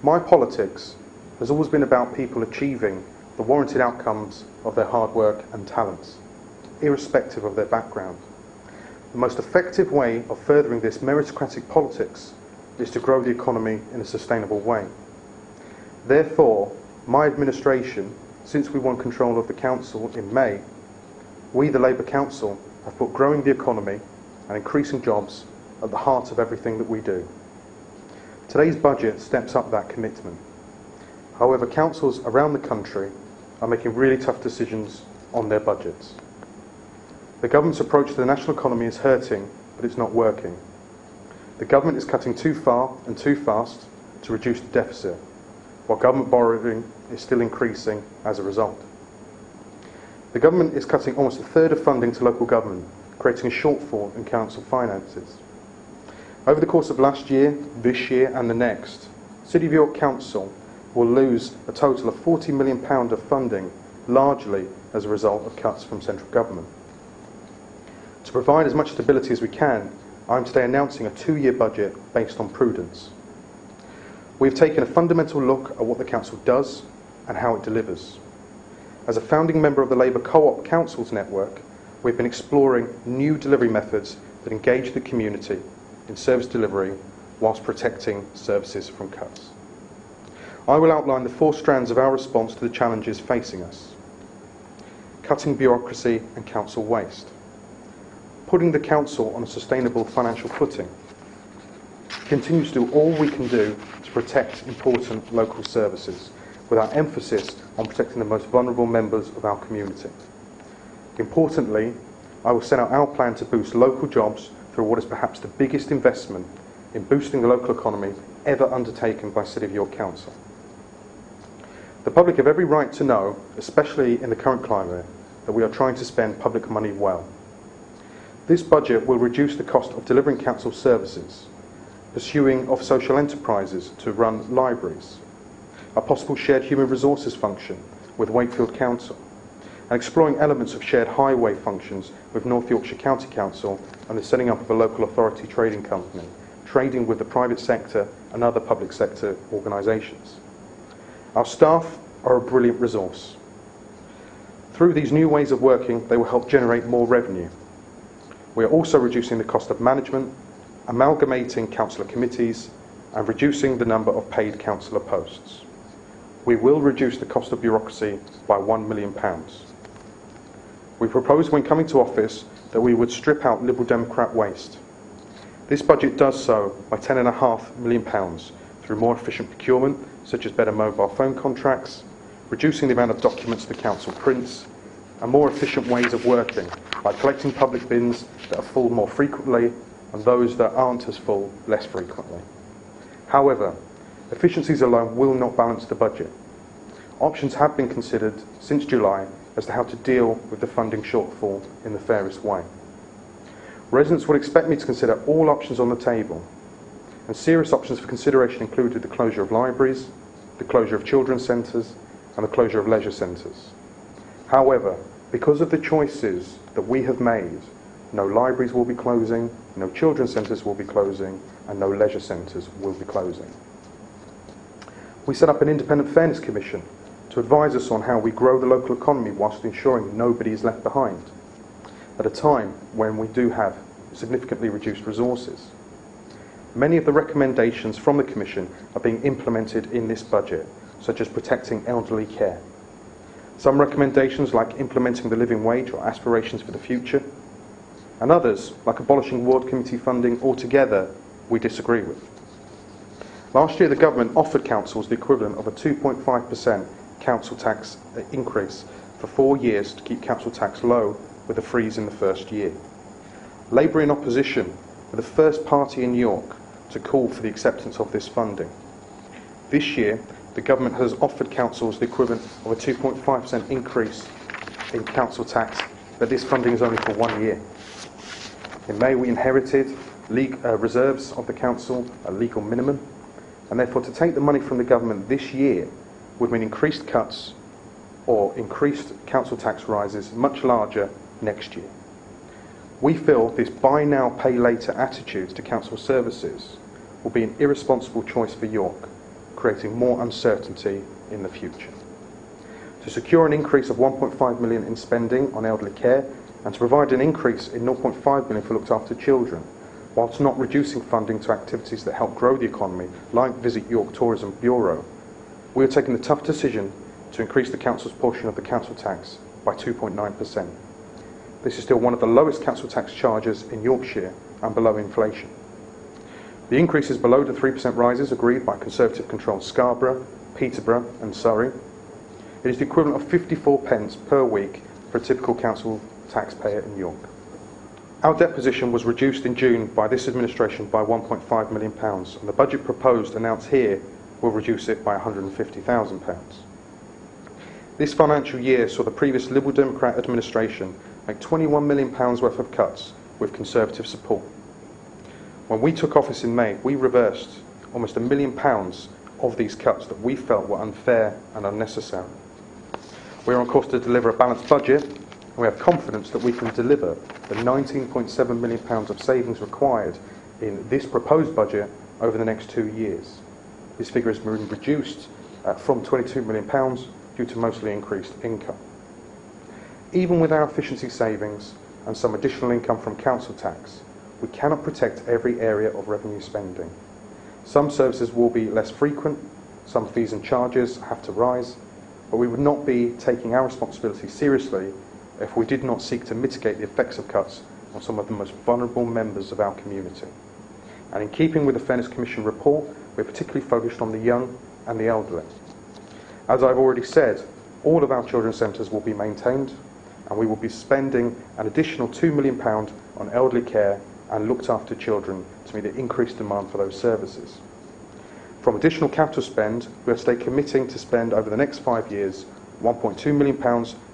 My politics has always been about people achieving the warranted outcomes of their hard work and talents, irrespective of their background. The most effective way of furthering this meritocratic politics is to grow the economy in a sustainable way. Therefore, my administration, since we won control of the council in May, we, the Labour Council, have put growing the economy and increasing jobs at the heart of everything that we do. Today's budget steps up that commitment. However, councils around the country are making really tough decisions on their budgets. The government's approach to the national economy is hurting, but it's not working. The government is cutting too far and too fast to reduce the deficit, while government borrowing is still increasing as a result. The government is cutting almost a third of funding to local government, creating a shortfall in council finances. Over the course of last year, this year and the next, City of York Council will lose a total of £40 million of funding, largely as a result of cuts from central government. To provide as much stability as we can, I am today announcing a 2-year budget based on prudence. We have taken a fundamental look at what the council does and how it delivers. As a founding member of the Labour Co-op Councils Network, we've been exploring new delivery methods that engage the community in service delivery whilst protecting services from cuts. I will outline the 4 strands of our response to the challenges facing us. Cutting bureaucracy and council waste. Putting the council on a sustainable financial footing. Continue to do all we can do to protect important local services, with our emphasis on protecting the most vulnerable members of our community. Importantly, I will set out our plan to boost local jobs through what is perhaps the biggest investment in boosting the local economy ever undertaken by City of York Council. The public have every right to know, especially in the current climate, that we are trying to spend public money well. This budget will reduce the cost of delivering council services, pursuing of social enterprises to run libraries, a possible shared human resources function with Wakefield Council, and exploring elements of shared highway functions with North Yorkshire County Council and the setting up of a local authority trading company, trading with the private sector and other public sector organisations. Our staff are a brilliant resource. Through these new ways of working, they will help generate more revenue. We are also reducing the cost of management, amalgamating councillor committees, and reducing the number of paid councillor posts. We will reduce the cost of bureaucracy by £1 million. We proposed when coming to office that we would strip out Liberal Democrat waste. This budget does so by £10.5 million through more efficient procurement, such as better mobile phone contracts, reducing the amount of documents the council prints, and more efficient ways of working by collecting public bins that are full more frequently and those that aren't as full less frequently. However, efficiencies alone will not balance the budget. Options have been considered since July as to how to deal with the funding shortfall in the fairest way. Residents would expect me to consider all options on the table, and serious options for consideration included the closure of libraries, the closure of children's centres, and the closure of leisure centres. However, because of the choices that we have made, no libraries will be closing, no children's centres will be closing, and no leisure centres will be closing. We set up an independent fairness commission to advise us on how we grow the local economy whilst ensuring nobody is left behind, at a time when we do have significantly reduced resources. Many of the recommendations from the Commission are being implemented in this budget, such as protecting elderly care. Some recommendations, like implementing the living wage or aspirations for the future, and others, like abolishing ward committee funding altogether, we disagree with. Last year, the government offered councils the equivalent of a 2.5% council tax increase for 4 years to keep council tax low, with a freeze in the first year. Labour in opposition were the first party in York to call for the acceptance of this funding. This year, the government has offered councils the equivalent of a 2.5% increase in council tax, but this funding is only for 1 year. In May, we inherited reserves of the council, a legal minimum, and therefore to take the money from the government this year would mean increased cuts or increased council tax rises much larger next year. We feel this buy now, pay later attitude to council services will be an irresponsible choice for York, creating more uncertainty in the future. To secure an increase of 1.5 million in spending on elderly care and to provide an increase in 0.5 million for looked after children, whilst not reducing funding to activities that help grow the economy, like Visit York Tourism Bureau, we are taking the tough decision to increase the council's portion of the council tax by 2.9%. This is still one of the lowest council tax charges in Yorkshire and below inflation. The increase is below the 3% rises agreed by Conservative-controlled Scarborough, Peterborough and Surrey. It is the equivalent of 54 pence per week for a typical council taxpayer in York. Our debt position was reduced in June by this administration by £1.5 million, and the budget proposed announced here will reduce it by £150,000. This financial year saw the previous Liberal Democrat administration make £21 million worth of cuts with Conservative support. When we took office in May, we reversed almost £1 million of these cuts that we felt were unfair and unnecessary. We are on course to deliver a balanced budget, and we have confidence that we can deliver the £19.7 million of savings required in this proposed budget over the next 2 years. This figure has been reduced from £22 million due to mostly increased income. Even with our efficiency savings and some additional income from council tax, we cannot protect every area of revenue spending. Some services will be less frequent, some fees and charges have to rise, but we would not be taking our responsibility seriously if we did not seek to mitigate the effects of cuts on some of the most vulnerable members of our community. And in keeping with the Fairness Commission report, we're particularly focused on the young and the elderly. As I've already said, all of our children's centres will be maintained, and we will be spending an additional £2 million on elderly care and looked after children to meet the increased demand for those services. From additional capital spend, we will stay committing to spend over the next 5 years £1.2 million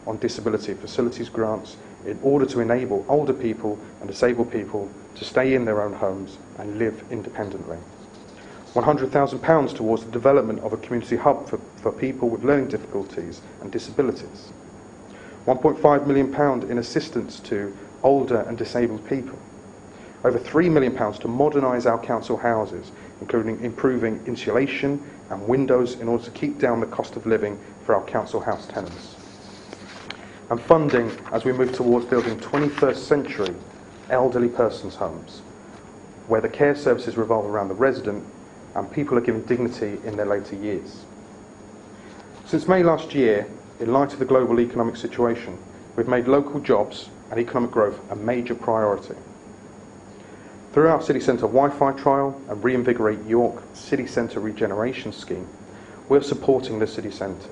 on disability facilities grants in order to enable older people and disabled people to stay in their own homes and live independently. £100,000 towards the development of a community hub for people with learning difficulties and disabilities. £1.5 million in assistance to older and disabled people. Over £3 million to modernise our council houses, including improving insulation and windows in order to keep down the cost of living for our council house tenants. And funding as we move towards building 21st century elderly persons' homes, where the care services revolve around the resident and people are given dignity in their later years. Since May last year, in light of the global economic situation, we've made local jobs and economic growth a major priority. Through our City Centre Wi-Fi trial and Reinvigorate York City Centre Regeneration Scheme, we're supporting the City Centre.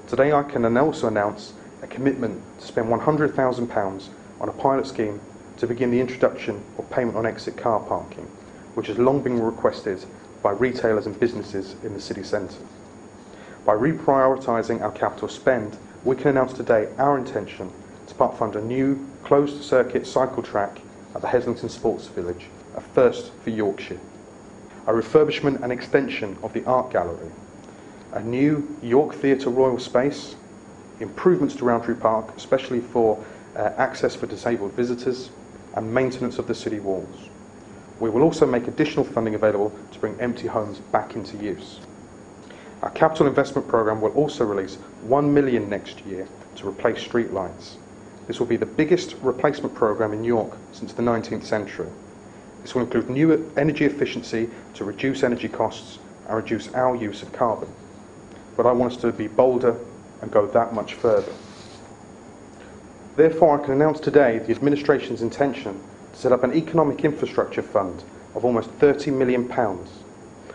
Today I can also announce a commitment to spend £100,000 on a pilot scheme to begin the introduction of payment on exit car parking, which has long been requested by retailers and businesses in the city centre. By reprioritising our capital spend, we can announce today our intention to part fund a new closed-circuit cycle track at the Heslington Sports Village, a first for Yorkshire, a refurbishment and extension of the Art Gallery, a new York Theatre Royal space, improvements to Roundtree Park, especially for access for disabled visitors, and maintenance of the city walls. We will also make additional funding available to bring empty homes back into use. Our capital investment programme will also release £1 million next year to replace street lights. This will be the biggest replacement programme in York since the 19th century. This will include new energy efficiency to reduce energy costs and reduce our use of carbon. But I want us to be bolder and go that much further. Therefore, I can announce today the administration's intention to set up an economic infrastructure fund of almost £30 million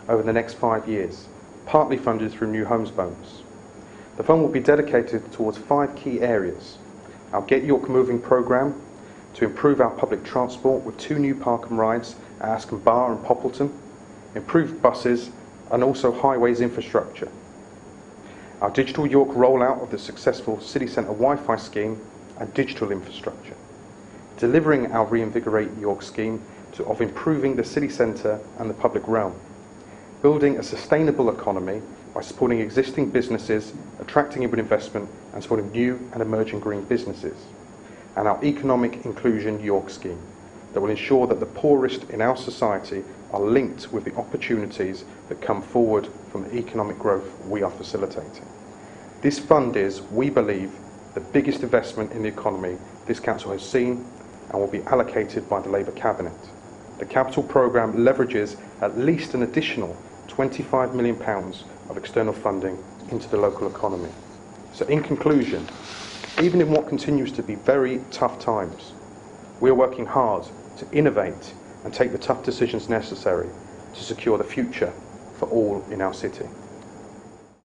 over the next 5 years, partly funded through New Homes bonus. The fund will be dedicated towards 5 key areas: our Get York Moving programme, to improve our public transport with 2 new park and rides at Askham Bar and Poppleton, improved buses and also highways infrastructure, our Digital York rollout of the successful City Centre Wi-Fi scheme and digital infrastructure, delivering our Reinvigorate York scheme of improving the city centre and the public realm, building a sustainable economy by supporting existing businesses, attracting inward investment and supporting new and emerging green businesses, and our Economic Inclusion York scheme that will ensure that the poorest in our society are linked with the opportunities that come forward from the economic growth we are facilitating. This fund is, we believe, the biggest investment in the economy this Council has seen and will be allocated by the Labour Cabinet. The capital programme leverages at least an additional £25 million of external funding into the local economy. So in conclusion, even in what continues to be very tough times, we are working hard to innovate and take the tough decisions necessary to secure the future for all in our city.